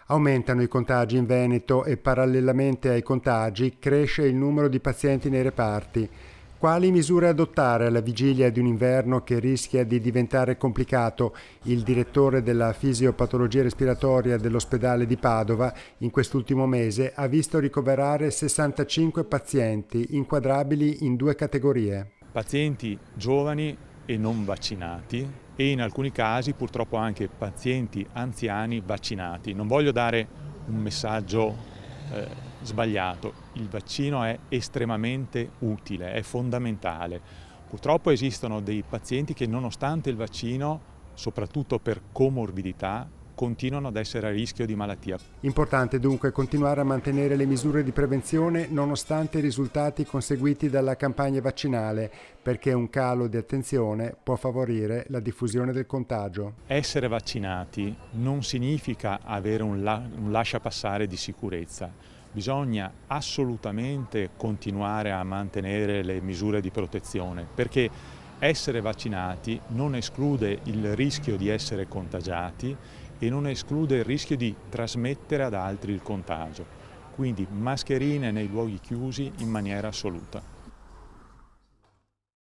Aumentano i contagi in Veneto e parallelamente ai contagi cresce il numero di pazienti nei reparti. Quali misure adottare alla vigilia di un inverno che rischia di diventare complicato? Il direttore della fisiopatologia respiratoria dell'ospedale di Padova in quest'ultimo mese ha visto ricoverare 65 pazienti inquadrabili in due categorie. Pazienti giovani e non vaccinati e in alcuni casi purtroppo anche pazienti anziani vaccinati. Non voglio dare un messaggio sbagliato, il vaccino è estremamente utile, è fondamentale. Purtroppo esistono dei pazienti che nonostante il vaccino, soprattutto per comorbidità, continuano ad essere a rischio di malattia. Importante dunque continuare a mantenere le misure di prevenzione nonostante i risultati conseguiti dalla campagna vaccinale, perché un calo di attenzione può favorire la diffusione del contagio. Essere vaccinati non significa avere un lasciapassare di sicurezza. Bisogna assolutamente continuare a mantenere le misure di protezione, perché essere vaccinati non esclude il rischio di essere contagiati e non esclude il rischio di trasmettere ad altri il contagio. Quindi mascherine nei luoghi chiusi in maniera assoluta.